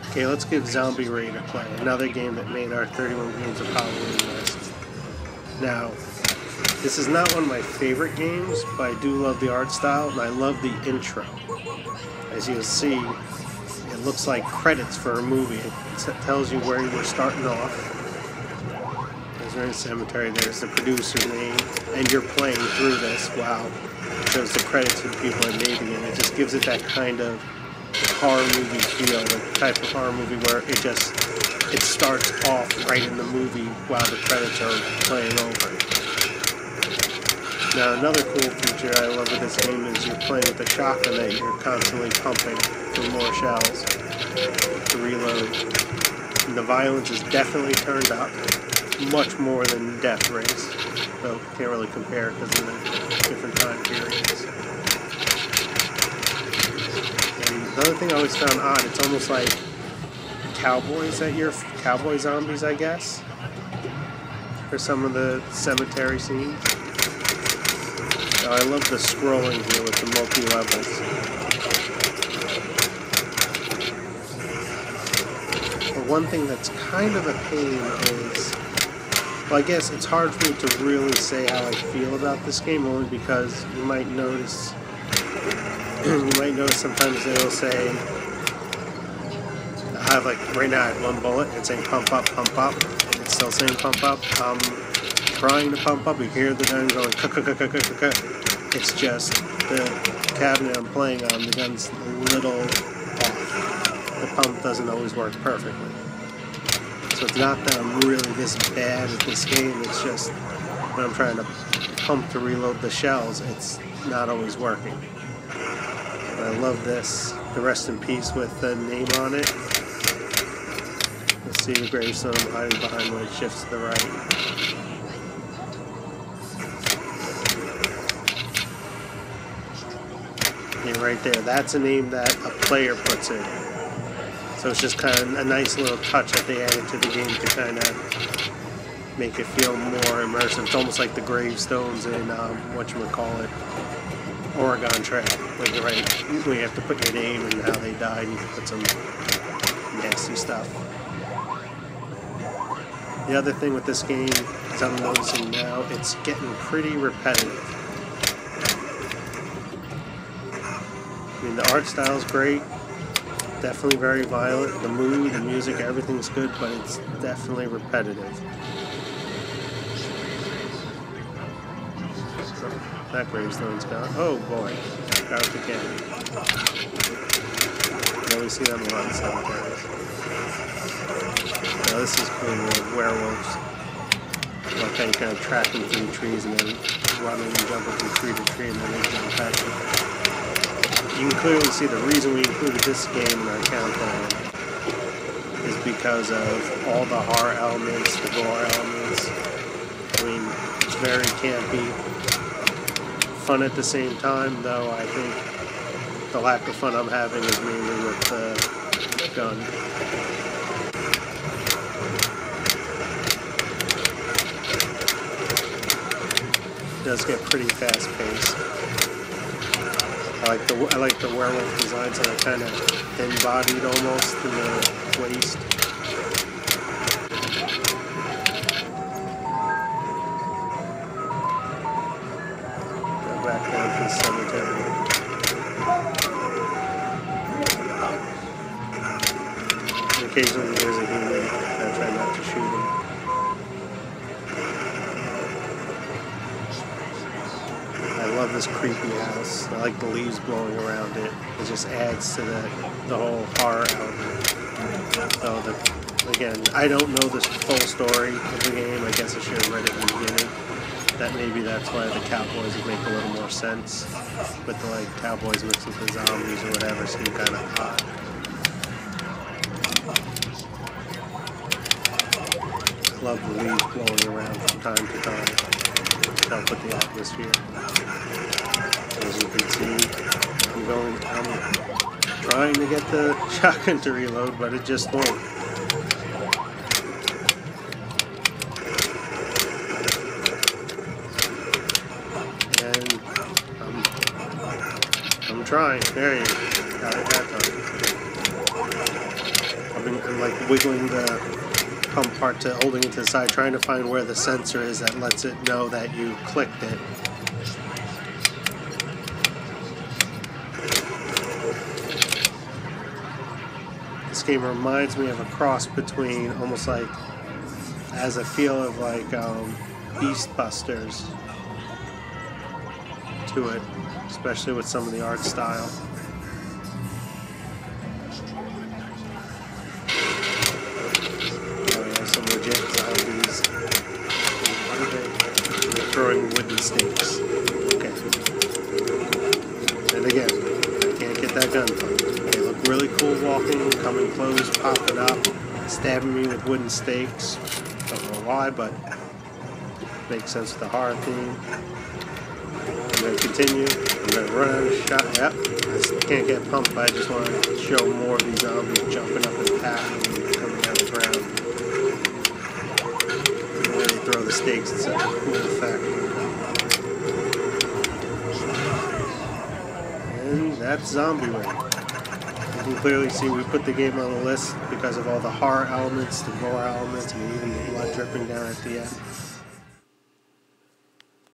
Okay, let's give Zombie Raid a play, another game that made our 31 Games of Halloween list. Now, this is not one of my favorite games, but I do love the art style, and I love the intro. As you'll see, it looks like credits for a movie. It tells you where you were starting off. There's a cemetery, there's the producer's name, and you're playing through this. Wow. It shows the credits of the people that made it, and it just gives it that kind of horror movie feel, the type of horror movie where it starts off right in the movie while the credits are playing over. Now, another cool feature I love with this game is you're playing with the shotgun that you're constantly pumping for more shells to reload. And the violence is definitely turned up, much more than Death Race, though can't really compare because of the different time periods. Another thing I always found odd, it's almost like cowboy zombies, I guess, for some of the cemetery scenes. So I love the scrolling here with the multi-levels. But one thing that's kind of a pain is, well, I guess it's hard for me to really say how I feel about this game, only because you might notice sometimes they'll say, I have like, right now I have one bullet, it's saying pump up, and it's still saying pump up. I'm trying to pump up, you hear the gun going It's just the cabinet I'm playing on, the gun's a little off. The pump doesn't always work perfectly. So it's not that I'm really this bad at this game, it's just when I'm trying to pump to reload the shells, it's not always working. I love this, the rest in peace with the name on it. You'll see the gravestone I'm hiding behind when it shifts to the right. And right there, that's a name that a player puts in. So it's just kind of a nice little touch that they added to the game to kind of make it feel more immersive. It's almost like the gravestones in, whatchamacallit, Oregon Trail, where you have to put your name and how they died, and you can put some nasty stuff. The other thing with this game, as I'm noticing now, it's getting pretty repetitive. I mean, the art style's great, definitely very violent, the mood, the music, everything's good, but it's definitely repetitive. That gravestone's gone. Oh boy, Garth again. You always see them a lot in cemeteries. Now this is cool with werewolves. Like how you kind of track them through the trees and then running and jumping from tree to tree and then they jump at you. You can clearly see the reason we included this game in our countdown is because of all the horror elements, the gore elements. I mean, it's very campy. Fun at the same time, though I think the lack of fun I'm having is mainly with the gun. It does get pretty fast paced. I like the werewolf designs that are kind of thin-bodied almost in the waist. Back down to the cemetery. And occasionally there's a human, I try not to shoot him. I love this creepy house. I like the leaves blowing around it. It just adds to the whole horror element. So again, I don't know the full story of the game. I guess I should have read it in the beginning. That maybe that's why the cowboys would make a little more sense with the like cowboys mixed with the zombies or whatever seem kind of odd. I love the leaves blowing around from time to time to help with the atmosphere. As you can see, I'm trying to get the shotgun to reload, but it just won't. And I'm trying. There you go. Got it that time. I'm like wiggling the pump part to holding it to the side, trying to find where the sensor is that lets it know that you clicked it. This game reminds me of a cross between, almost like, has a feel of like Beastbusters to it, especially with some of the art style. Oh yeah, some legit zombies. What are they? They're throwing wooden stakes. Okay. And again, can't get that gun from. They look really cool walking, coming close, popping up, stabbing me with wooden stakes. Don't know why, but makes sense with the horror theme. I'm going to continue. I'm going to run out of shot. Yep, I can't get pumped, but I just want to show more of these zombies jumping up and patting and coming down the ground. The way they throw the stakes, it's such a cool effect. And that's Zombie Raid. You can clearly see we put the game on the list because of all the horror elements, the gore elements, and even the blood dripping down at the end.